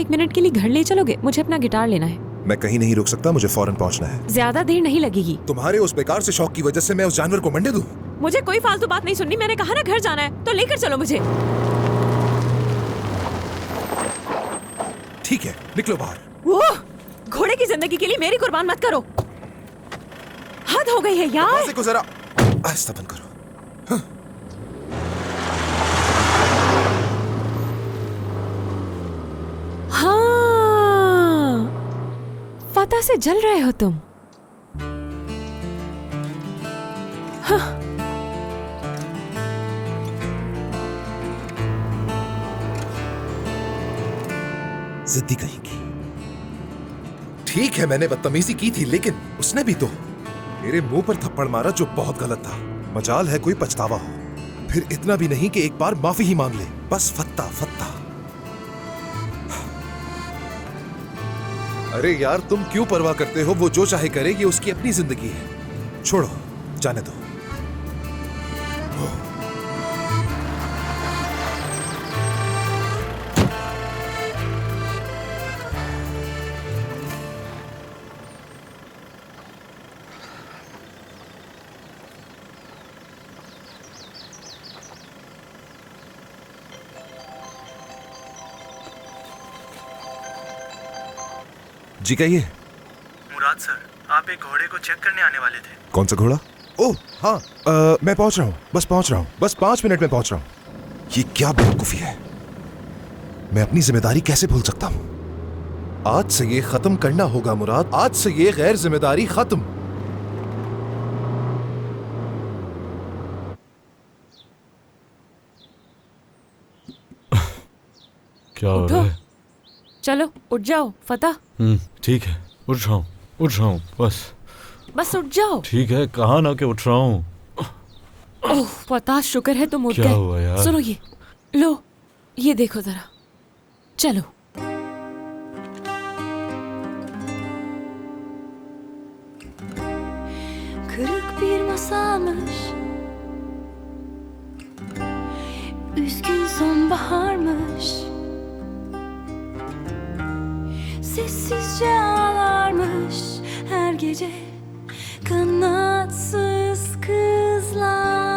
एक मिनट के लिए घर ले चलोगे? मुझे अपना गिटार लेना है। मैं कहीं नहीं रुक सकता, मुझे फौरन पहुंचना है। ज्यादा देर नहीं लगेगी। तुम्हारे उस बेकार से शौक की वजह से मैं उस जानवर को मंडे दूं? मुझे कोई फालतू बात नहीं सुननी। मैंने कहा ना घर जाना है, तो लेकर चलो मुझे। ठीक है, निकलो बाहर। वो घोड़े की जिंदगी के लिए मेरी कुर्बान मत करो। हद हो गई है यार। दरवाजे को जरा आहिस्ता बंद करो। हाँ। हाँ, फतह से जल रहे हो तुम। हाँ। जिद्दी कहीं की। ठीक है, मैंने बदतमीजी की थी, लेकिन उसने भी तो मेरे मुंह पर थप्पड़ मारा, जो बहुत गलत था। मजाल है कोई पछतावा हो, फिर इतना भी नहीं कि एक बार माफी ही मांग ले। बस फत्ता फत्ता। अरे यार, तुम क्यों परवाह करते हो? वो जो चाहे करे, ये उसकी अपनी जिंदगी है। छोड़ो, जाने दो। जी कहिए। मुराद सर, आप एक घोड़े को चेक करने आने वाले थे। कौन सा घोड़ा? ओह हाँ, मैं पहुंच रहा हूँ, बस पहुंच रहा हूँ, बस 5 मिनट में पहुंच रहा हूँ। ये क्या बेवकूफी है, मैं अपनी जिम्मेदारी कैसे भूल सकता हूँ? आज से ये खत्म करना होगा मुराद, आज से ये गैर जिम्मेदारी खत्म। क्या हो रहा है? चलो उठ जाओ फतह। ठीक है, उठ रहा हूँ बस उठ जाओ। ठीक है, कहा ना कि उठ रहा हूँ। ओह फतह, शुक्र है तुम उठ गए। क्या हुआ यार? सुनो ये लो, ये देखो जरा। चलो। Kırık bir masalmış, üzgün sonbaharmış, sessizce ağlarmış her gece kanatsız kızlar.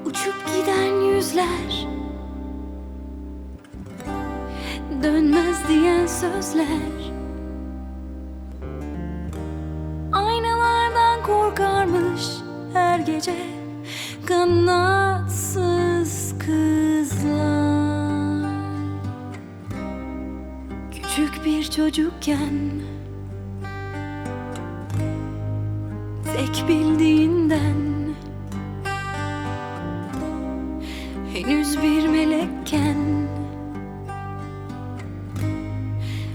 Uçup giden yüzler, dönmez diyen sözler, aynalardan korkarmış her gece kanatsız kızlar. Küçük bir çocukken tek bildiğinden, henüz bir melekken,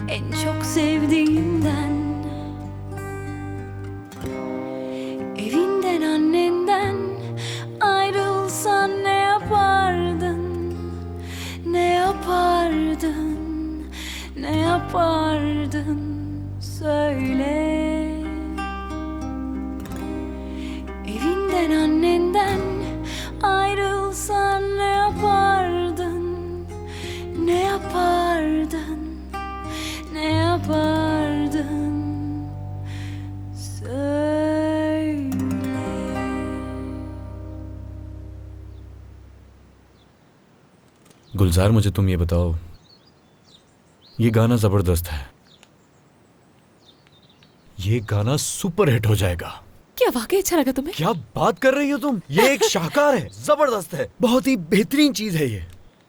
en çok sevdiğinden, evinden annenden ayrılsan ne yapardın? Ne yapardın? Ne yapardın? Söyle. Evinden annenden ayrılsan ne yapardın? Ne yapardın? Ne yapardın? Söyle. गुलजार, मुझे तुम ये बताओ, ये गाना जबरदस्त है, ये गाना सुपर हिट हो जाएगा। क्या वाकई अच्छा लगा तुम्हें? क्या बात कर रही हो तुम? ये एक शाहकार है, जबरदस्त है, बहुत ही बेहतरीन चीज है ये।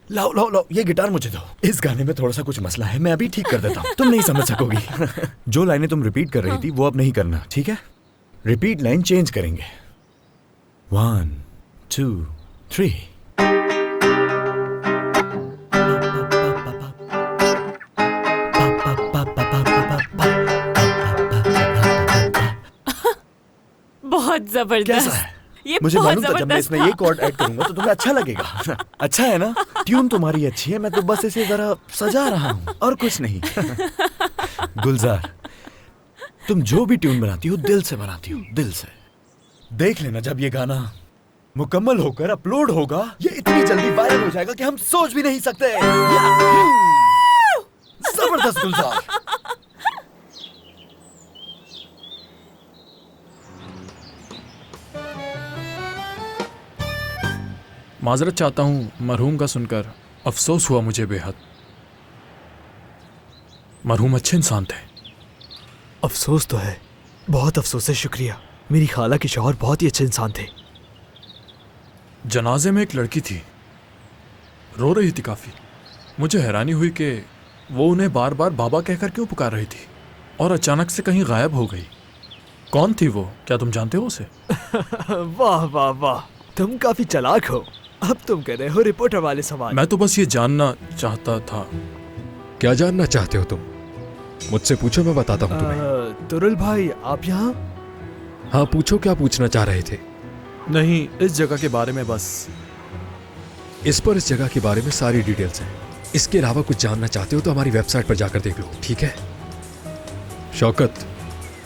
लाओ लाओ लाओ, ये गिटार मुझे दो। इस गाने में थोड़ा सा कुछ मसला है, मैं अभी ठीक कर देता हूँ, तुम नहीं समझ सकोगी। जो लाइनें तुम रिपीट कर रही थी वो अब नहीं करना, ठीक है? रिपीट लाइन चेंज करेंगे। 1 2 3। बहुत जबरदस्त है? ये मुझे बहुत मालूम था जब मैं जबरदस्त इसमें ये कॉर्ड ऐड करूंगा तो तुम्हें अच्छा लगेगा। अच्छा है ना? ट्यून तुम्हारी अच्छी है, मैं तो बस इसे जरा सजा रहा हूँ और कुछ नहीं। गुलजार, तुम जो भी ट्यून बनाती हो दिल से बनाती हो, दिल से। देख लेना जब ये गाना मुकम्मल होकर अपलोड होगा, ये इतनी जल्दी वायरल हो जाएगा कि हम सोच भी नहीं सकते। जबरदस्त गुलजार। माजरत चाहता हूँ, मरहूम का सुनकर अफसोस हुआ मुझे बेहद। मरहूम अच्छे इंसान थे। अफसोस तो है, बहुत अफसोस है। शुक्रिया। मेरी खाला के शौहर बहुत ही अच्छे इंसान थे। जनाजे में एक लड़की थी, रो रही थी काफ़ी। मुझे हैरानी हुई कि वो उन्हें बार बार बाबा कहकर क्यों पुकार रही थी और अचानक से कहीं गायब हो गई। कौन थी वो, क्या तुम जानते हो उसे? वाह वाह वाह, तुम काफी चालाक हो। अब तुम कर रहे हो रिपोर्टर वाले सवाल। मैं तो बस ये जानना चाहता था। क्या जानना चाहते हो तुम? मुझसे पूछो, मैं बताता हूँ तुम्हें। तुरुल भाई, आप यहाँ? हाँ पूछो, क्या पूछना चाह रहे थे? नहीं, इस जगह के बारे में बस। इस जगह के बारे में सारी डिटेल्स हैं। इसके अलावा कुछ जानना चाहते हो तो हमारी वेबसाइट पर जाकर देख लो, ठीक है? शौकत,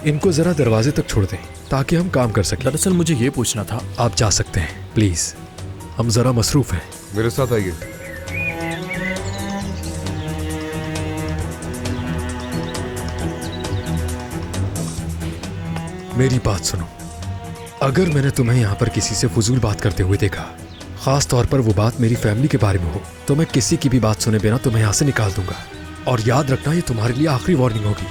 इनको जरा दरवाजे तक छोड़ दें ताकि हम काम कर सकें। दरअसल मुझे ये पूछना था। आप जा सकते हैं, प्लीज। हम जरा मसरूफ हैं। मेरे साथ आइए। मेरी बात सुनो, अगर मैंने तुम्हें यहाँ पर किसी से फजूल बात करते हुए देखा, खास तौर पर वो बात मेरी फैमिली के बारे में हो, तो मैं किसी की भी बात सुने बिना तुम्हें यहाँ से निकाल दूंगा। और याद रखना, ये तुम्हारे लिए आखिरी वार्निंग होगी,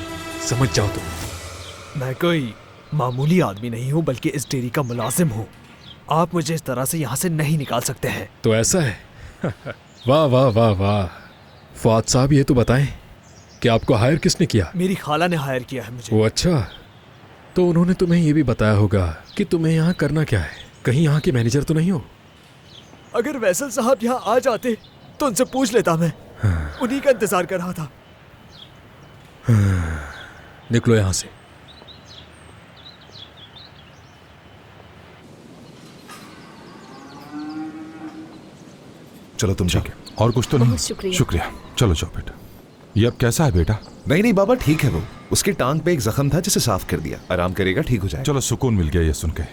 समझ जाओ तुम। मैं कोई मामूली आदमी नहीं हूँ, बल्कि इस डेयरी का मुलाजिम हूँ। आप मुझे इस तरह से यहाँ से नहीं निकाल सकते हैं। तो ऐसा है? वाह वाह वाह वाह। फुआद साहब, ये तो बताएं कि आपको हायर किसने किया? मेरी खाला ने हायर किया है मुझे। वो अच्छा, तो उन्होंने तुम्हें ये भी बताया होगा कि तुम्हें यहाँ करना क्या है? कहीं यहाँ के मैनेजर तो नहीं हो? अगर वैसल साहब यहाँ आ जाते तो उनसे पूछ लेता मैं। उन्हीं का इंतजार कर रहा था। निकलो यहाँ से। चलो तुम जाओ। और कुछ तो नहीं? बहुत शुक्रिया। शुक्रिया। चलो जाओ बेटा। ये अब कैसा है बेटा? नहीं नहीं बाबा, ठीक है। वो उसकी टांग पे एक जख्म था जिसे साफ कर दिया, आराम करेगा, ठीक हो जाएगा। चलो सुकून मिल गया ये सुन के।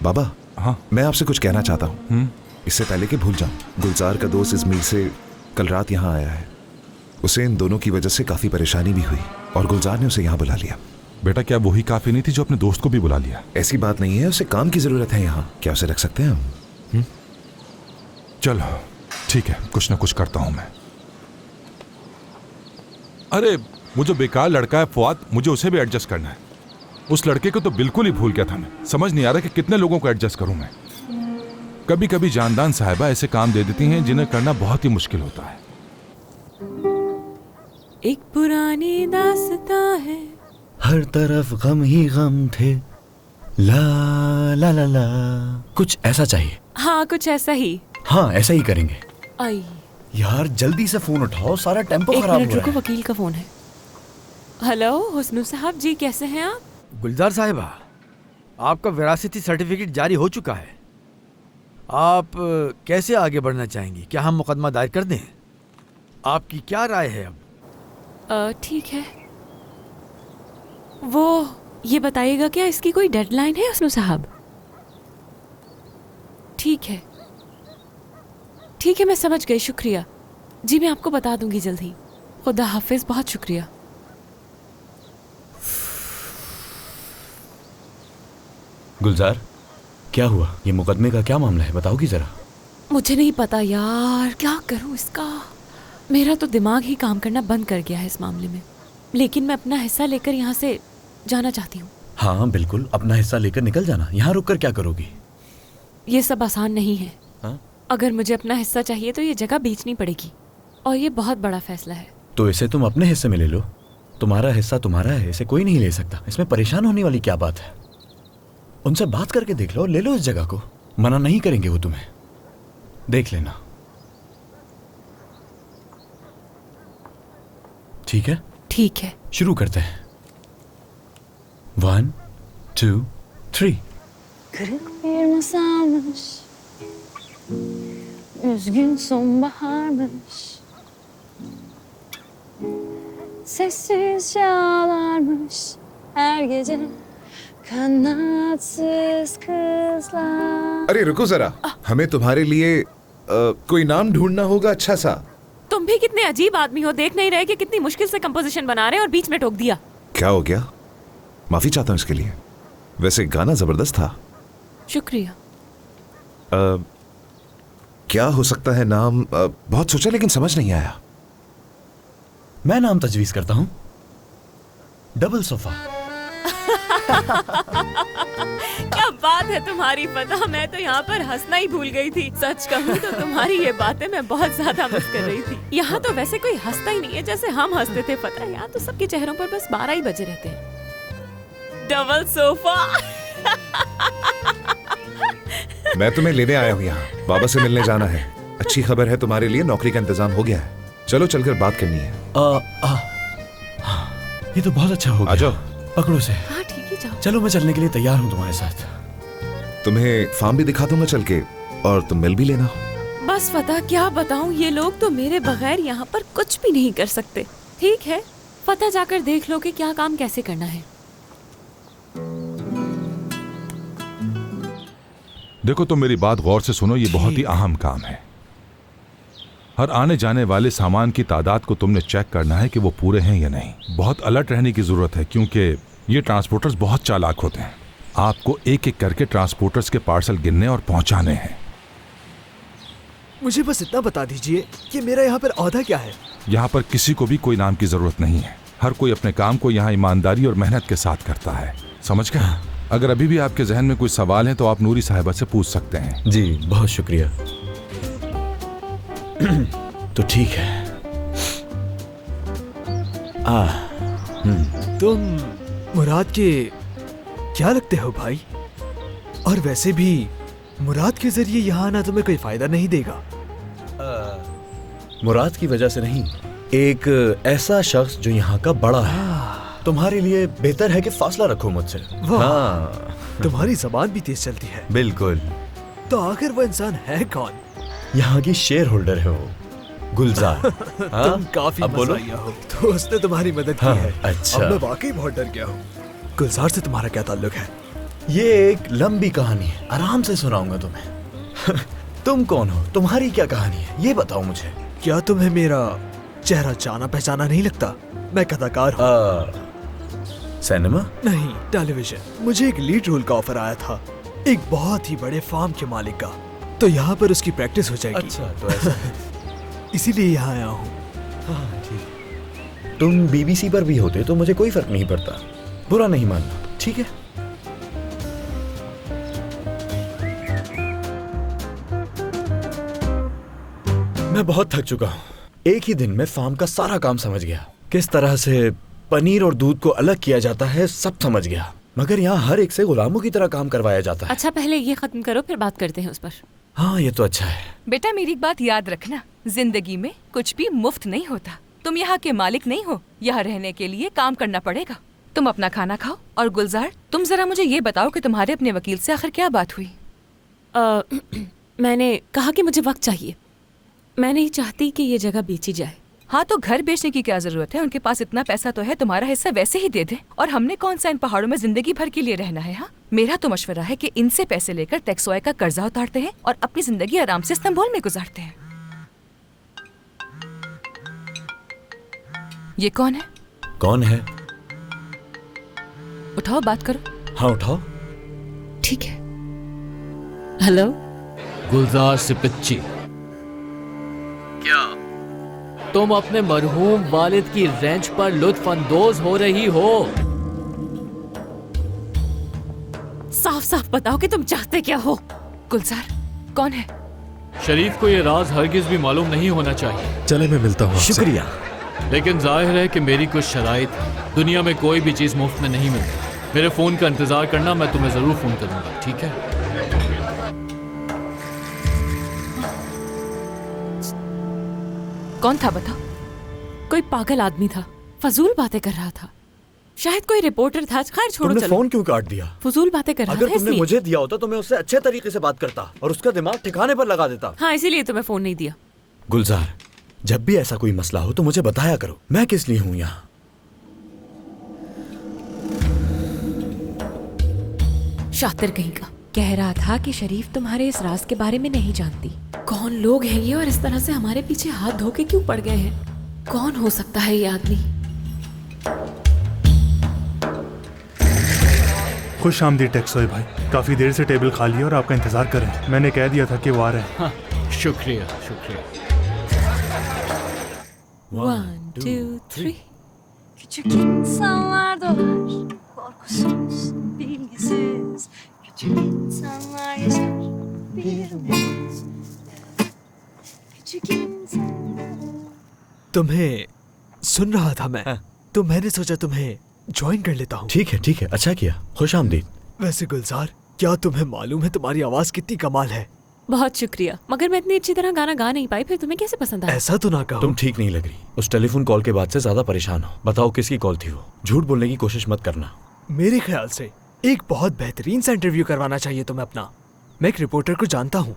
बाबा, हाँ मैं आपसे कुछ कहना चाहता हूँ, इससे पहले कि भूल जाऊं। गुलजार का दोस्त इजमीर से कल रात यहाँ आया है। उसे इन दोनों की वजह से काफी परेशानी भी हुई और गुलजार ने उसे यहाँ बुला लिया। बेटा, क्या वही काफी नहीं थी जो अपने दोस्त को भी बुला लिया? ऐसी बात नहीं है, उसे काम की जरूरत है यहाँ। क्या उसे रख सकते हैं हम? चलो ठीक है, कुछ ना कुछ करता हूं मैं। अरे वो जो बेकार लड़का है फुआद, मुझे उसे भी एडजस्ट करना है। उस लड़के को तो बिल्कुल ही भूल गया था मैं। समझ नहीं आ रहा कि कितने लोगों को एडजस्ट करूं मैं। कभी कभी जानदान साहिबा ऐसे काम दे देती हैं जिन्हें करना बहुत ही मुश्किल होता है। एक पुरानी दास्तां है। हर तरफ गम ही गम थे, ला ला ला ला। कुछ ऐसा चाहिए। हाँ, कुछ ऐसा ही। हाँ, ऐसा ही करेंगे। आई, यार जल्दी से फोन उठाओ, सारा टेम्पो एक खराब मिनट हो रहा रुको, है। वकील का फोन है। हेलो हुस्नू साहब जी, कैसे हैं आप? गुलजार साहिबा, आपका विरासती सर्टिफिकेट जारी हो चुका है। आप कैसे आगे बढ़ना चाहेंगी? क्या हम मुकदमा दायर कर दें? आपकी क्या राय है अब? ठीक है। वो ये बताइएगा, क्या इसकी कोई डेडलाइन है हुस्नू साहब? ठीक है ठीक है, मैं समझ गई, शुक्रिया जी। मैं आपको बता दूंगी जल्दी। खुदा हाफिज, बहुत शुक्रिया। गुलजार, क्या हुआ? ये मुकदमे का क्या मामला है, बताओगी जरा? मुझे नहीं पता यार, क्या करूं इसका। मेरा तो दिमाग ही काम करना बंद कर गया है इस मामले में। लेकिन मैं अपना हिस्सा लेकर यहाँ से जाना चाहती हूँ। हाँ बिल्कुल, अपना हिस्सा लेकर निकल जाना। यहाँ रुककर क्या करोगी? ये सब आसान नहीं है। हाँ? अगर मुझे अपना हिस्सा चाहिए तो ये जगह बेचनी पड़ेगी, और ये बहुत बड़ा फैसला है। तो इसे तुम अपने हिस्से में ले लो। तुम्हारा हिस्सा तुम्हारा है, इसे कोई नहीं ले सकता। इसमें परेशान होने वाली क्या बात है? उनसे बात करके देख लो, ले लो इस जगह को। मना नहीं करेंगे वो तुम्हें, देख लेना। ठीक है? ठीक है, शुरू करते हैं। 1 2 3। Kırık bir masalmış, üzgün sonbaharmış, sessizce ağlarmış her gece Kanatsız kızlar. अरे रुको जरा, हमें तुम्हारे लिए कोई नाम ढूंढना होगा अच्छा सा। तुम भी कितने अजीब आदमी हो, देख नहीं रहे कि कितनी मुश्किल से कंपोजिशन बना रहे हैं और बीच में टोक दिया। क्या हो गया? माफी चाहता हूँ इसके लिए। वैसे गाना जबरदस्त था। शुक्रिया। क्या हो सकता है नाम? बहुत सोचा लेकिन समझ नहीं आया। मैं नाम तजवीज करता हूँ, डबल सोफा। क्या बात है तुम्हारी फतह, मैं तो यहाँ पर हंसना ही भूल गई थी। सच कहूँ तो तुम्हारी ये बातें मैं बहुत ज्यादा मिस कर रही थी। यहाँ तो वैसे कोई हंसता ही नहीं है जैसे हम हंसते थे फतह। यहाँ तो सबके चेहरों पर बस 12 ही बजे रहते हैं। Double sofa. मैं तुम्हें लेने आया हूँ यहाँ, बाबा से मिलने जाना है। अच्छी खबर है तुम्हारे लिए, नौकरी का इंतजाम हो गया है। चलो चलकर बात करनी है। ये तो बहुत अच्छा हो गया। आ जाओ। पकड़ो से। हाँ ठीक है, जाओ। चलो मैं चलने के लिए तैयार हूँ तुम्हारे साथ। तुम्हें फार्म भी दिखा दूंगा चल के, और तुम मिल भी लेना। बस फतह क्या बताऊँ, ये लोग तो मेरे बगैर यहाँ पर कुछ भी नहीं कर सकते। ठीक है, फतह जाकर देख लो कि क्या काम कैसे करना है। देखो तुम मेरी बात गौर से सुनो, ये बहुत ही अहम काम है। हर आने जाने वाले सामान की तादाद को तुमने चेक करना है कि वो पूरे हैं या नहीं। बहुत अलर्ट रहने की जरूरत है क्योंकि ये ट्रांसपोर्टर्स बहुत चालाक होते हैं। आपको एक एक करके ट्रांसपोर्टर्स के पार्सल गिनने और पहुंचाने हैं। मुझे बस इतना बता दीजिए कि मेरा यहाँ पर औहदा क्या है। यहाँ पर किसी को भी कोई नाम की जरूरत नहीं है। हर कोई अपने काम को यहाँ ईमानदारी और मेहनत के साथ करता है। समझ गए? अगर अभी भी आपके जहन में कोई सवाल है तो आप नूरी साहिबा से पूछ सकते हैं। जी बहुत शुक्रिया। तो ठीक है। तुम मुराद के क्या लगते हो भाई? और वैसे भी मुराद के जरिए यहाँ आना तुम्हें कोई फायदा नहीं देगा। मुराद की वजह से नहीं, एक ऐसा शख्स जो यहाँ का बड़ा है। तुम्हारे लिए बेहतर है कि फासला रखो मुझसे। हाँ। तुम्हारी जबान भी तेज चलती है। बिल्कुल। तो आखिर वो इंसान है कौन? यहाँ की शेयर होल्डर है वो, गुलजार। तुम काफी मज़ाहिया हो। तो उसने तुम्हारी मदद की है। अच्छा। अब मैं वाकई बहुत डर गया हूँ। गुलजार से तुम्हारा क्या ताल्लुक है? ये एक लंबी कहानी है, आराम से सुनाऊंगा तुम्हें। तुम कौन हो? तुम्हारी क्या कहानी है? ये बताओ मुझे। क्या तुम्हें मेरा चेहरा जाना पहचाना नहीं लगता? मैं कलाकार हूँ। सिनेमा? नहीं, टेलीविजन। मुझे एक लीड रोल का ऑफर आया था, एक बहुत ही बड़े फार्म के मालिक का। तो यहाँ पर उसकी प्रैक्टिस हो जाएगी। अच्छा, तो ऐसा है। इसीलिए यहाँ आया हूँ। हाँ ठीक। तुम बीबीसी पर भी होते तो मुझे कोई फर्क नहीं पड़ता, बुरा नहीं मानना, ठीक है? मैं बहुत थक चुका हूँ। एक ही दिन में फार्म का सारा काम समझ गया, किस तरह से पनीर और दूध को अलग किया जाता है सब समझ गया, मगर यहाँ हर एक से गुलामों की तरह काम करवाया जाता है। अच्छा पहले ये खत्म करो फिर बात करते हैं उस पर। हाँ ये तो अच्छा है। बेटा मेरी एक बात याद रखना, जिंदगी में कुछ भी मुफ्त नहीं होता। तुम यहाँ के मालिक नहीं हो, यहाँ रहने के लिए काम करना पड़ेगा। तुम अपना खाना खाओ। और गुलजार तुम जरा मुझे ये बताओ कि तुम्हारे अपने वकील से आखिर क्या बात हुई? मैंने कहा कि मुझे वक्त चाहिए। मैं नहीं चाहती कि ये जगह बेची जाए। हाँ तो घर बेचने की क्या जरूरत है, उनके पास इतना पैसा तो है, तुम्हारा हिस्सा वैसे ही दे दे। और हमने कौन सा इन पहाड़ों में जिंदगी भर के लिए रहना है? हाँ मेरा तो मशवरा है कि इनसे पैसे लेकर टेक्सोय का कर्जा उतारते हैं और अपनी जिंदगी आराम से इस्तांबुल में गुजारते हैं। ये कौन है? कौन है? उठाओ बात करो। हाँ उठाओ। ठीक है। हेलो गुलजार सिपिच्ची, क्या तुम अपने मरहूम वालिद की रेंच पर लुत्फ अंदोज हो रही हो? साफ साफ बताओ कि तुम चाहते क्या हो। गुलजार कौन है? शरीफ को ये राज हरगिज भी मालूम नहीं होना चाहिए। चले मैं मिलता हूँ। शुक्रिया। लेकिन जाहिर है कि मेरी कुछ शराइत, दुनिया में कोई भी चीज मुफ्त में नहीं मिलती। मेरे फोन का इंतजार करना, मैं तुम्हें जरूर फोन करूंगा, ठीक है? कौन था बताओ? कोई पागल आदमी था, फजूल बातें कर रहा था। शायद कोई रिपोर्टर था। खैर छोड़ो, तुमने चलो। फोन क्यों काट दिया? फजूल बातें कर रहा था अगर तुमने इसलिए। मुझे दिया होता तो मैं उससे अच्छे तरीके से बात करता और उसका दिमाग ठिकाने पर लगा देता। हाँ इसीलिए तुम्हें फोन नहीं दिया। गुलजार जब भी ऐसा कोई मसला हो तो मुझे बताया करो, मैं किस लिए हूँ यहाँ। शातिर कहीं का। कह रहा था कि शरीफ तुम्हारे इस राज के बारे में नहीं जानती। कौन लोग हैं ये और इस तरह से हमारे पीछे हाथ धो के क्यों पड़ गए हैं? कौन हो सकता है ये आदमी? खुश आमदीद टेक्सोई भाई, काफी देर से टेबल खाली है और आपका इंतजार कर रहे हैं। मैंने कह दिया था कि वो आ रहे हैं। हाँ, शुक्रिया शुक्रिया। 1, 2, 3 Küçük insanlar doğar, korkusuz, bilgisiz. Küçük insanlar yaşar, bilmez. Küçük insanlar. तुम्हें सुन रहा था मैं। तो मैंने सोचा तुम्हें ज्वाइन कर लेता हूँ। ठीक है, अच्छा किया। खुश आमदीद। वैसे गुलजार, क्या तुम्हें मालूम है तुम्हारी आवाज कितनी कमाल है? बहुत शुक्रिया, मगर मैं इतनी अच्छी तरह गाना गा नहीं पाई, फिर तुम्हें कैसे पसंद आया? ऐसा तो ना कहो। तुम ठीक नहीं लग रही। उस टेलीफोन कॉल के बाद से ज्यादा परेशान हो। बताओ किसकी कॉल थी वो? झूठ बोलने की कोशिश मत करना। मेरे ख्याल से एक बहुत बेहतरीन सा इंटरव्यू करवाना चाहिए तुम्हें अपना। मैं एक रिपोर्टर को जानता हूँ,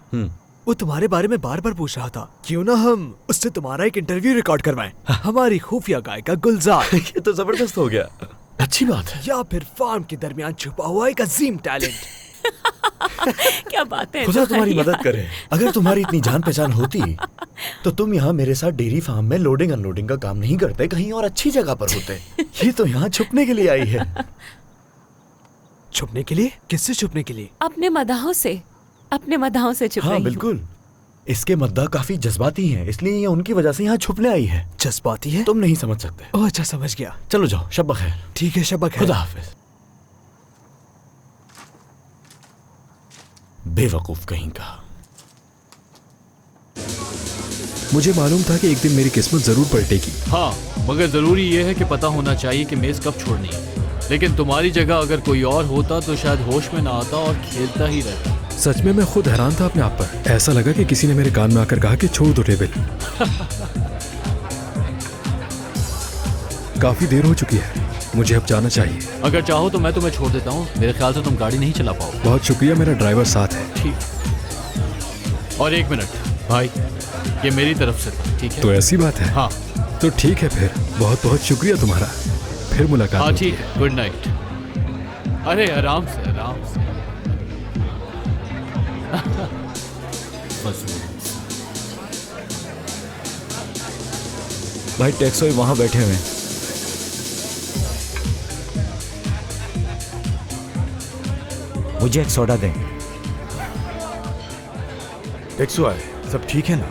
वो तुम्हारे बारे में बार बार पूछ रहा था। क्यों ना हम उससे तुम्हारा एक इंटरव्यू रिकॉर्ड करवाएं। हमारी खुफिया गायिका गुलजार। ये तो जबरदस्त हो गया। अच्छी बात है। या फिर फार्म के दरमियान छुपा हुआ एक अजीम टैलेंट। क्या बात है। खुदा तुम्हारी मदद करे। अगर तुम्हारी इतनी जान पहचान होती तो तुम यहाँ मेरे साथ डेयरी फार्म में लोडिंग अनलोडिंग का काम नहीं करते, कहीं और अच्छी जगह पर होते। ये तो यहाँ छुपने के लिए आई है। छुपने के लिए? किससे छुपने के लिए? अपने मदाहों से छुप रही हाँ हूँ। बिल्कुल। इसके मद्दा काफी जज्बाती हैं, इसलिए ये उनकी वजह से यहाँ छुपने आई है। जज्बाती है? तुम नहीं समझ सकते। ओह अच्छा, समझ गया। चलो जाओ, शब खैर। ठीक है, शब खैर। खुदा हाफिज। बेवकूफ कहीं का। मुझे मालूम था कि एक दिन मेरी किस्मत जरूर पलटेगी। हाँ, मगर जरूरी यह है कि पता होना चाहिए कि मेज कब छोड़नी है। लेकिन तुम्हारी जगह अगर कोई और होता तो शायद होश में ना आता और खेलता ही रहता। सच में मैं खुद हैरान था अपने आप पर। ऐसा लगा कि किसी ने मेरे कान में आकर कहा कि छोड़ दो टेबल। काफी देर हो चुकी है, मुझे अब जाना चाहिए। अगर चाहो तो मैं तुम्हें छोड़ देता हूँ। मेरे ख्याल से तुम गाड़ी नहीं चला पाओ। बहुत शुक्रिया, मेरा ड्राइवर साथ है। ठीक। और 1 मिनट भाई, ये मेरी तरफ से था, ठीक है? तो ऐसी बात है। हाँ तो ठीक है फिर। बहुत बहुत शुक्रिया तुम्हारा। फिर मुलाकात। हाँ ठीक है, गुड नाइट। अरे आराम से आराम से। भाई टेक्सोई वहां बैठे हुए हैं। मुझे एक सोडा दें। टेक्सोई, सब ठीक है ना?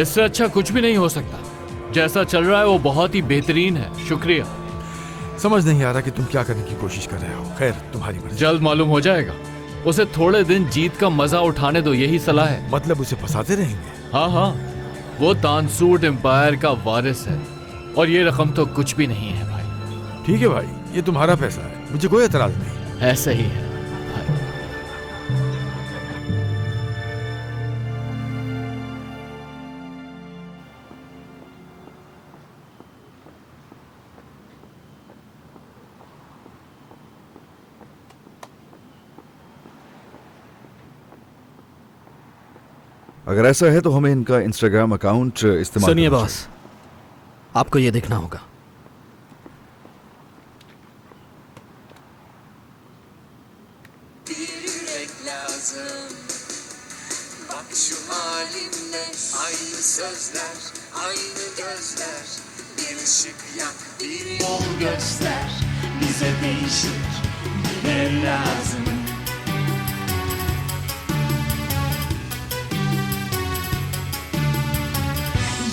इससे अच्छा कुछ भी नहीं हो सकता। जैसा चल रहा है वो बहुत ही बेहतरीन है। शुक्रिया। समझ नहीं आ रहा कि तुम क्या करने की कोशिश कर रहे हो। खैर, तुम्हारी मर्जी। जल्द मालूम हो जाएगा। उसे थोड़े दिन जीत का मजा उठाने दो, यही सलाह है। मतलब उसे फंसाते रहेंगे? हाँ हाँ, वो तानसूट एम्पायर का वारिस है और ये रकम तो कुछ भी नहीं है भाई। ठीक है भाई, ये तुम्हारा पैसा है, मुझे कोई एतराज नहीं। ऐसा ही है। अगर ऐसा है तो हमें इनका इंस्टाग्राम अकाउंट इस्तेमाल। सुनिए बॉस, आपको ये देखना होगा। bize değişir, yine lazım.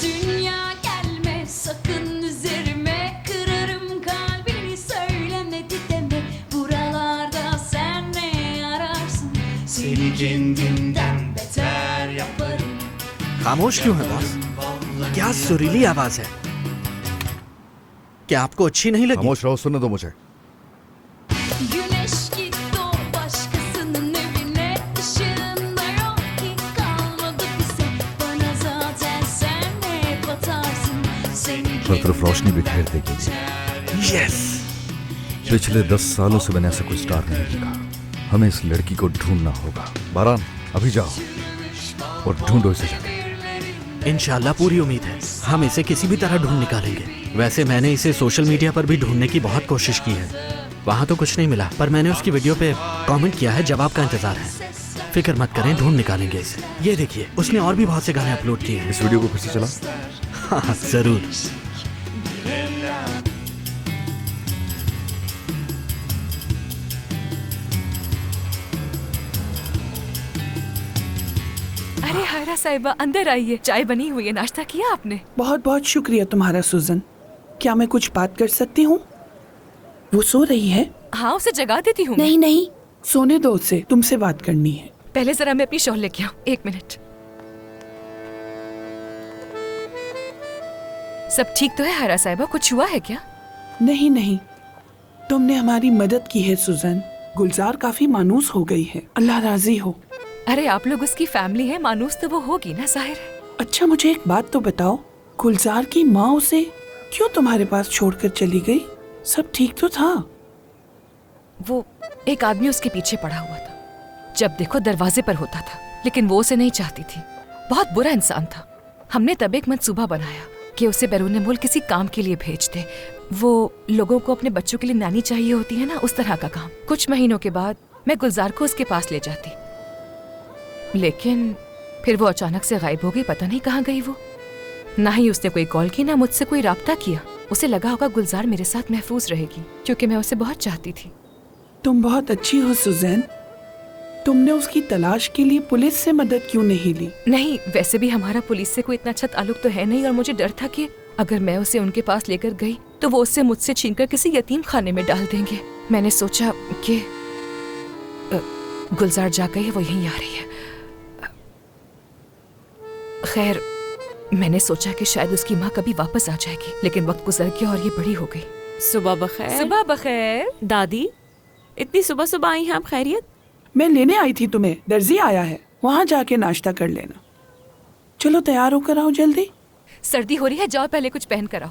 Dünya gelme sakın üzerime, kırarım kalbini, söylemedi deme. Buralarda sen ne ararsın, seni kendimden beter yaparım. खामोश क्यों है बॉस? क्या सुरीली आवाज है? क्या आपको अच्छी नहीं लगी? खामोश रहो, सुनने दो मुझे। Güneş gitti o başkasının evine, ışığında yok ki kalmadı bize. Bana zaten sen hep atarsın, seni हर तरफ रोशनी बिखेर देगी। यस। पिछले 10 सालों से मैंने ऐसा कोई स्टार नहीं देखा। हमें इस लड़की को ढूंढना होगा। बारान, अभी जाओ और ढूंढो इसे जाके। इंशाल्लाह पूरी उम्मीद है, हम इसे किसी भी तरह ढूंढ निकालेंगे। वैसे मैंने इसे सोशल मीडिया पर भी ढूंढने की बहुत कोशिश की है, वहाँ तो कुछ नहीं मिला, पर मैंने उसकी वीडियो पे कमेंट किया है, जवाब का इंतजार है। फिक्र मत करें, ढूंढ निकालेंगे इसे। ये देखिए, उसने और भी बहुत से गाने अपलोड किए हैं। इस वीडियो को फिर से चला। हाँ जरूर। अरे हायरा साहिबा, अंदर आइए, चाय बनी हुई है, नाश्ता किया आपने? बहुत बहुत शुक्रिया तुम्हारा सुजन। क्या मैं कुछ बात कर सकती हूँ? वो सो रही है? हाँ, उसे जगा देती हूँ। नहीं नहीं, सोने दो उसे, तुमसे बात करनी है। पहले जरा मैं अपनी शॉल लेके आऊँ, 1 मिनट। सब ठीक तो है हायरा साहिबा, कुछ हुआ है क्या? नहीं नहीं, तुमने हमारी मदद की है सुजन। गुलजार काफी मानूस हो गई है, अल्लाह राजी हो। अरे आप लोग उसकी फैमिली है, मानूस तो वो होगी ना, जाहिर है। अच्छा मुझे एक बात तो बताओ, गुलजार की माँ उसे क्यों तुम्हारे पास छोड़कर चली गई? सब ठीक तो था। वो एक आदमी उसके पीछे पड़ा हुआ था, जब देखो दरवाजे पर होता था, लेकिन वो उसे नहीं चाहती थी। बहुत बुरा इंसान था। हमने तब एक मंसूबा बनाया कि उसे बैरून मुल्क किसी काम के लिए भेज दे। वो लोगों को अपने बच्चों के लिए नानी चाहिए होती है ना, उस तरह का काम। कुछ महीनों के बाद मैं गुलजार को उसके पास ले जाती, लेकिन फिर वो अचानक से गायब हो गई। पता नहीं कहाँ गई वो। ना ही उसने कोई कॉल की, ना मुझसे कोई राब्ता किया। उसे लगा होगा गुलजार मेरे साथ महफूज रहेगी, क्योंकि मैं उसे बहुत चाहती थी। तुम बहुत अच्छी हो सुजैन। तुमने उसकी तलाश के लिए पुलिस से मदद क्यों नहीं ली? नहीं, वैसे भी हमारा पुलिस से कोई इतना अच्छा ताल्लुक तो है नहीं, और मुझे डर था कि अगर मैं उसे उनके पास लेकर गई तो वो उससे मुझसे छीनकर किसी यतीम खाने में डाल देंगे। मैंने सोचा कि गुलजार जा गई है, वो यहीं आ रही है। खैर, मैंने सोचा कि शायद उसकी माँ कभी वापस आ जाएगी, लेकिन वक्त गुजर गया और ये बड़ी हो गई। सुबह बखैर। सुबह बखैर। दादी, इतनी सुबह सुबह आई हैं आप? खैरियत? मैं लेने आई थी तुम्हें, दर्जी आया है, वहाँ जाके नाश्ता कर लेना। चलो तैयार होकर आओ जल्दी। सर्दी हो रही है, जाओ पहले कुछ पहन कर आओ।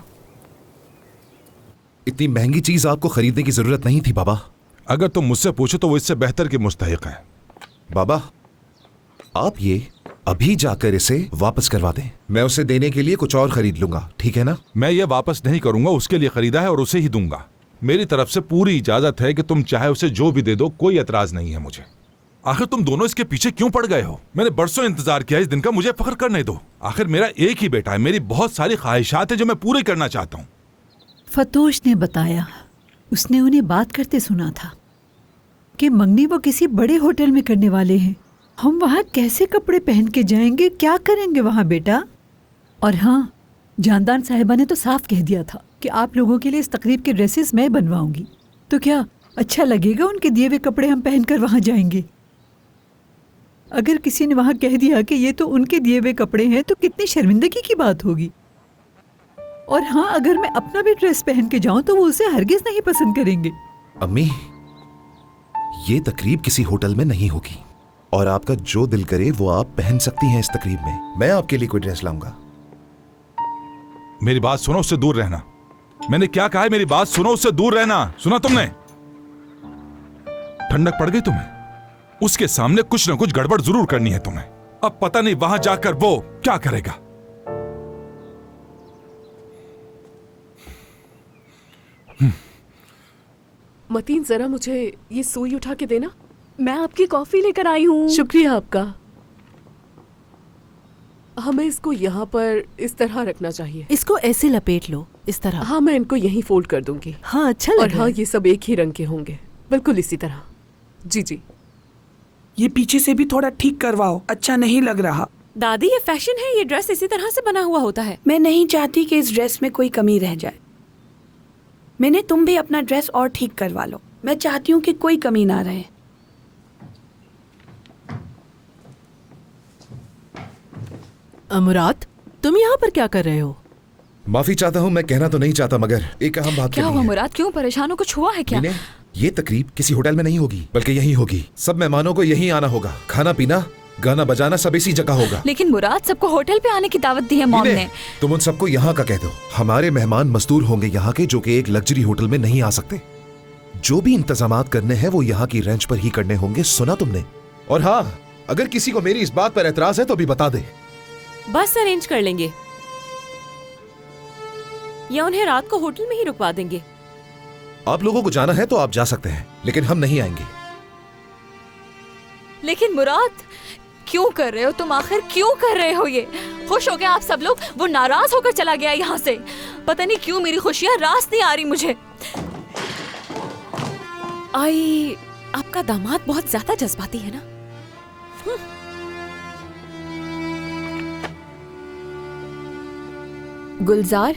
इतनी महंगी चीज आपको खरीदने की जरूरत नहीं थी बाबा। अगर तुम मुझसे पूछो तो वो इससे बेहतर के मुस्तहिक है। बाबा, आप ये अभी जाकर इसे वापस करवा दें। मैं उसे देने के लिए कुछ और खरीद लूंगा, ठीक है ना? मैं ये वापस नहीं करूंगा, उसके लिए खरीदा है और उसे ही दूंगा। मेरी तरफ से पूरी इजाजत है कि तुम चाहे उसे जो भी दे दो, कोई एतराज नहीं है मुझे। आखिर तुम दोनों इसके पीछे क्यों पड़ गए हो? मैंने बरसों इंतजार किया इस दिन का, मुझे फख्र करने दो। आखिर मेरा एक ही बेटा है, मेरी बहुत सारी ख्वाहिशात है जो मैं पूरी करना चाहता हूँ। फतोश ने बताया, उसने उन्हें बात करते सुना था कि मंगनी वो किसी बड़े होटल में करने वाले हैं। हम वहाँ कैसे कपड़े पहन के जाएंगे, क्या करेंगे वहाँ बेटा? और हाँ, जानदान साहिबा ने तो साफ कह दिया था कि आप लोगों के लिए इस तकरीब के ड्रेसेस मैं बनवाऊंगी। तो क्या अच्छा लगेगा उनके दिए हुए कपड़े हम पहनकर वहाँ जाएंगे? अगर किसी ने वहाँ कह दिया कि ये तो उनके दिए हुए कपड़े हैं तो कितनी शर्मिंदगी की बात होगी। और हाँ, अगर मैं अपना भी ड्रेस पहन के जाऊं तो वो उसे हरगिज नहीं पसंद करेंगे। अम्मी, ये तकरीब किसी होटल में नहीं होगी और आपका जो दिल करे वो आप पहन सकती हैं इस तकरीब में। मैं आपके लिए कोई ड्रेस लाऊंगा। मेरी बात सुनो, उससे दूर रहना। मैंने क्या कहा है? मेरी बात सुनो, उससे दूर रहना। सुना तुमने? ठंडक पड़ गई तुम्हें? उसके सामने कुछ ना कुछ गड़बड़ जरूर करनी है तुम्हें। अब पता नहीं वहां जाकर वो क्या करेगा। मतीन, जरा मुझे ये सुई उठा के देना। मैं आपकी कॉफी लेकर आई हूँ। शुक्रिया आपका। हमें इसको यहाँ पर इस तरह रखना चाहिए। इसको ऐसे लपेट लो, इस तरह। हाँ, मैं इनको यहीं फोल्ड कर दूंगी। हाँ, अच्छा और लग रहा हाँ, है। ये सब एक ही रंग के होंगे, बिल्कुल इसी तरह। जी जी। ये पीछे से भी थोड़ा ठीक करवाओ, अच्छा नहीं लग रहा। दादी, ये फैशन है, ये ड्रेस इसी तरह से बना हुआ होता है। मैं नहीं चाहती कि इस ड्रेस में कोई कमी रह जाए। मैंने तुम भी अपना ड्रेस और ठीक करवा लो। मैं चाहती हूँ कि कोई कमी ना रहे। मुराद, तुम यहाँ पर क्या कर रहे हो? माफी चाहता हूँ, मैं कहना तो नहीं चाहता मगर एक अहम बात क्या करनी हुआ है। मुराद, क्यों परेशान हो? कुछ हुआ है क्या? मीने, ये तकरीब किसी होटल में नहीं होगी बल्कि यहीं होगी। सब मेहमानों को यहीं आना होगा। खाना पीना, गाना बजाना सब इसी जगह होगा। लेकिन मुराद, सबको होटल पे आने की दावत दी है मॉम मीने, ने। तुम उन सबको यहाँ का कह दो। हमारे मेहमान मजदूर होंगे यहाँ के, जो कि एक लग्जरी होटल में नहीं आ सकते। जो भी इंतजामात करने हैं वो यहाँ की रेंज पर ही करने होंगे। सुना तुमने? और हाँ, अगर किसी को मेरी इस बात पर एतराज है तो भी बता दे। बस अरेंज कर लेंगे या उन्हें रात को होटल में ही रुकवा देंगे। आप लोगों को जाना है तो आप जा सकते हैं, लेकिन हम नहीं आएंगे। लेकिन मुराद, क्यों कर रहे हो तुम? आखिर क्यों कर रहे हो ये? खुश हो गए आप सब लोग, वो नाराज होकर चला गया यहाँ से। पता नहीं क्यों मेरी खुशियाँ रास नहीं आ रही मुझे। आई, आपका दामाद बहुत ज्यादा जज्बाती है ना। गुलजार,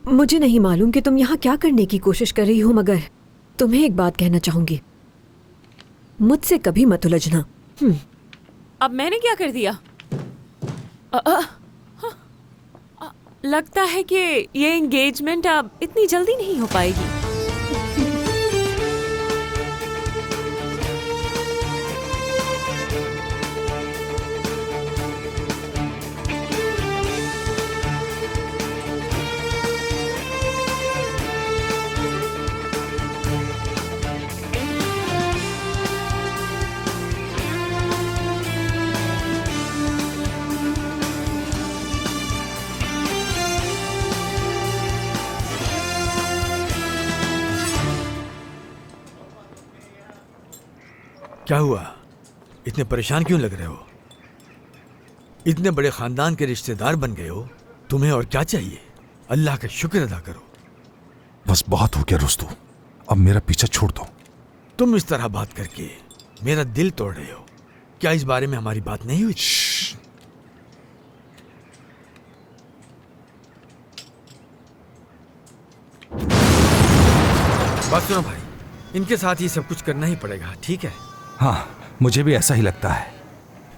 मुझे नहीं मालूम कि तुम यहाँ क्या करने की कोशिश कर रही हो, मगर तुम्हें एक बात कहना चाहूंगी, मुझसे कभी मत उलझना। अब मैंने क्या कर दिया? लगता है कि ये एंगेजमेंट अब इतनी जल्दी नहीं हो पाएगी। क्या हुआ? इतने परेशान क्यों लग रहे हो? इतने बड़े खानदान के रिश्तेदार बन गए हो, तुम्हें और क्या चाहिए? अल्लाह का शुक्र अदा करो। बस बहुत हो गया रुस्तू, अब मेरा पीछा छोड़ दो। तुम इस तरह बात करके मेरा दिल तोड़ रहे हो। क्या इस बारे में हमारी बात नहीं हुई? बात सुनो भाई, इनके साथ ये सब कुछ करना ही पड़ेगा, ठीक है? हाँ, मुझे भी ऐसा ही लगता है।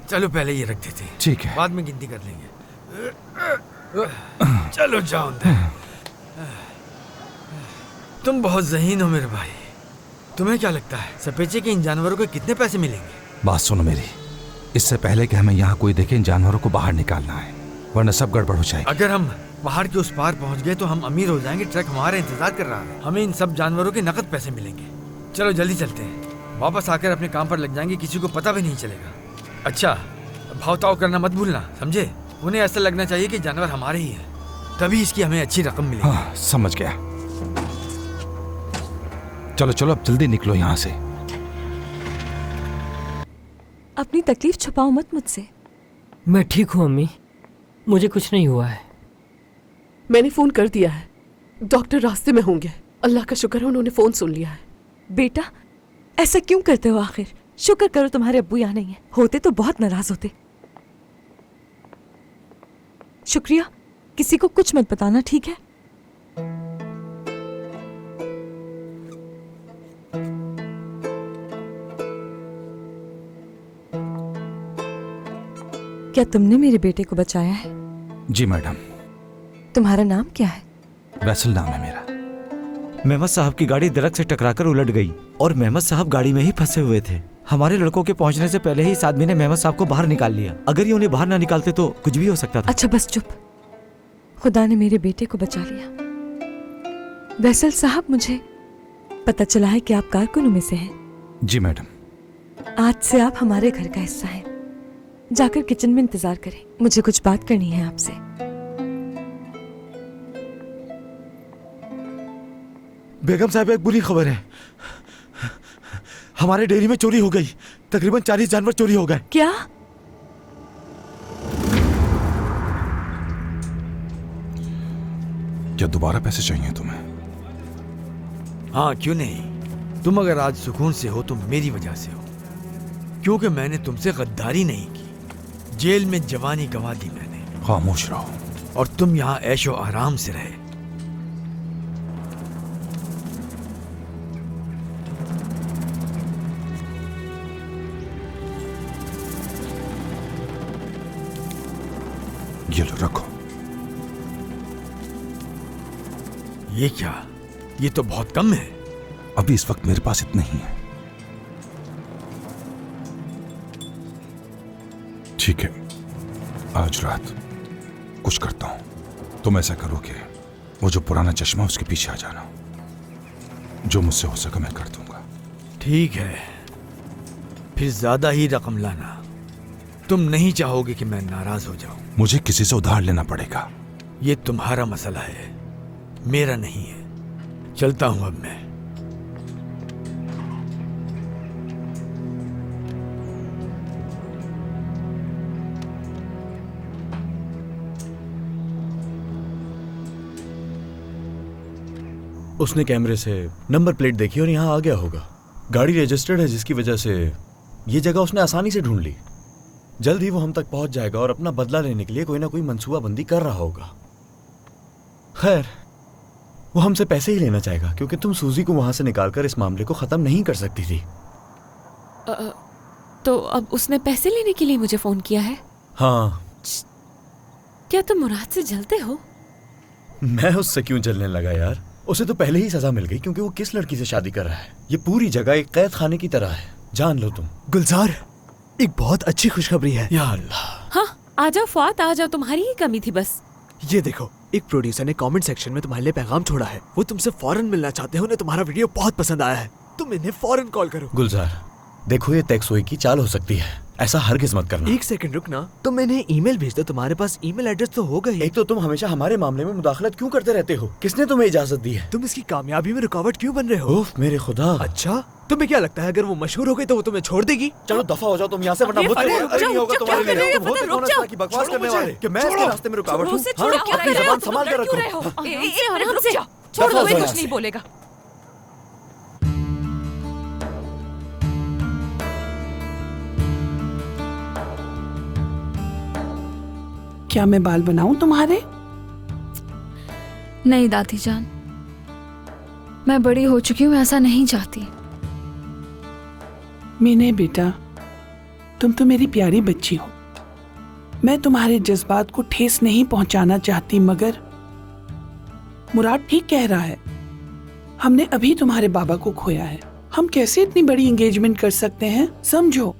चलो पहले ये रख देते हैं, ठीक है। बाद में गिनती कर लेंगे। चलो जाओ अंदर। तुम बहुत ज़हीन हो मेरे भाई। तुम्हें क्या लगता है सपेचे के इन जानवरों को कितने पैसे मिलेंगे? बात सुनो मेरी, इससे पहले कि हमें यहाँ कोई देखे, इन जानवरों को बाहर निकालना है, वरना सब गड़बड़ हो जाएगी। अगर हम पहाड़ के उस पार पहुँच गए तो हम अमीर हो जाएंगे। ट्रक हमारा इंतजार कर रहा है, हमें इन सब जानवरों के नकद पैसे मिलेंगे। चलो जल्दी चलते हैं, वापस आकर अपने काम पर लग जाएंगे, किसी को पता भी नहीं चलेगा। अच्छा, भाव ताव करना मत भूलना, समझे? उन्हें ऐसा लगना चाहिए कि जानवर हमारे ही हैं, तभी इसकी हमें अच्छी रकम मिलेगी। हाँ, समझ गया। चलो चलो अब जल्दी निकलो यहाँ से। अपनी तकलीफ छुपाओ मत मुझसे। मैं ठीक हूँ अम्मी, मुझे कुछ नहीं हुआ है। मैंने फोन कर दिया है, डॉक्टर रास्ते में होंगे। अल्लाह का शुक्र है उन्होंने फोन सुन लिया है। बेटा, ऐसा क्यों करते हो? आखिर शुक्र करो तुम्हारे अब्बू यहाँ नहीं है, होते तो बहुत नाराज होते। शुक्रिया, किसी को कुछ मत बताना, ठीक है? क्या तुमने मेरे बेटे को बचाया है? जी मैडम। तुम्हारा नाम क्या है? वैसल नाम है मेरा। मेहमद साहब की गाड़ी दरख्त से टकराकर उलट गई और मेहमद साहब गाड़ी में ही फंसे हुए थे। हमारे लड़कों के पहुंचने से पहले ही इस आदमी ने मेहमद साहब को बाहर निकाल लिया। अगर ये उन्हें बाहर ना निकालते तो कुछ भी हो सकता था। अच्छा बस चुप, खुदा ने मेरे बेटे को बचा लिया। वैसल साहब, मुझे पता चला है कि आप कारकुनों में से हैं। जी मैडम। आज से आप हमारे घर का हिस्सा हैं। जाकर किचन में इंतजार करें, मुझे कुछ बात करनी है आपसे। बेगम साहब, एक बुरी खबर है, हमारे डेयरी में चोरी हो गई। तकरीबन 40 जानवर चोरी हो गए। क्या? क्या दोबारा पैसे चाहिए तुम्हें? हाँ, क्यों नहीं। तुम अगर आज सुकून से हो तो मेरी वजह से हो, क्योंकि मैंने तुमसे गद्दारी नहीं की। जेल में जवानी गंवा दी मैंने। खामोश रहो। और तुम यहाँ ऐशो आराम से रहे। ये लो, रखो। ये क्या? ये तो बहुत कम है। अभी इस वक्त मेरे पास इतना ही है। ठीक है, आज रात कुछ करता हूं। तुम ऐसा करो कि वो जो पुराना चश्मा उसके पीछे आ जाना। जो मुझसे हो सका मैं कर दूंगा। ठीक है, फिर ज्यादा ही रकम लाना। तुम नहीं चाहोगे कि मैं नाराज हो जाऊं। मुझे किसी से उधार लेना पड़ेगा। ये तुम्हारा मसला है, मेरा नहीं है। चलता हूं अब मैं। उसने कैमरे से नंबर प्लेट देखी और यहाँ आ गया होगा। गाड़ी रजिस्टर्ड है जिसकी वजह से ये जगह उसने आसानी से ढूंढ ली। जल्द ही वो हम तक पहुंच जाएगा और अपना बदला लेने के लिए कोई ना कोई मंसूबाबंदी कर रहा होगा। खैर, वो हमसे पैसे ही लेना चाहेगा क्योंकि तुम सूजी को वहां से निकालकर इस मामले को खत्म नहीं कर सकती थी। तो अब उसने पैसे लेने के लिए मुझे फोन किया है? हाँ। क्या तुम मुराद से जलते हो? मैं उससे क्यों जलने लगा यार? उसे तो पहले ही सजा मिल गई क्योंकि वो किस लड़की से शादी कर रहा है। ये पूरी जगह एक कैद खाने की तरह है, जान लो तुम। गुलजार, एक बहुत अच्छी खुशखबरी है। या अल्लाह। हाँ, आ जाओ फुआद, आ जाओ, तुम्हारी ही कमी थी बस। ये देखो, एक प्रोड्यूसर ने कमेंट सेक्शन में तुम्हारे लिए पैगाम छोड़ा है। वो तुमसे फौरन मिलना चाहते हैं, उन्हें तुम्हारा वीडियो बहुत पसंद आया है। तुम इन्हें फौरन कॉल करो। गुलजार, देखो ये टेक्सोई की चाल हो सकती है, ऐसा हरगिज़ मत करना। एक सेकंड रुकना, तुम इन्हें ईमेल भेज दो, तुम्हारे पास ईमेल एड्रेस तो होगा ही। एक तो तुम हमेशा हमारे मामले में मुदाखलत क्यों करते रहते हो? किसने तुम्हें इजाजत दी है? तुम इसकी कामयाबी में रुकावट क्यों बन रहे हो? उफ मेरे खुदा। अच्छा, तुम्हें क्या लगता है अगर वो मशहूर हो गई तो वो तुम्हें छोड़ देगी? चलो दफा हो जाओ तुम यहाँ से, वरना बहुत नहीं होगा तुम्हारे लिए। तुम होते कौन है की बकवास करने वाले कि मैं इसके रास्ते में रुकावट हूँ? अपनी ज़बान संभाल कर रखो। कुछ नहीं बोलेगा। क्या मैं बाल बनाऊं तुम्हारे? नहीं दादी जान, मैं बड़ी हो चुकी हूँ, ऐसा नहीं चाहती। मीने बेटा, तुम तो मेरी प्यारी बच्ची हो। मैं तुम्हारे जज्बात को ठेस नहीं पहुंचाना चाहती, मगर मुराद ठीक कह रहा है। हमने अभी तुम्हारे बाबा को खोया है। हम कैसे इतनी बड़ी एंगेजमेंट कर सकते हैं? समझो,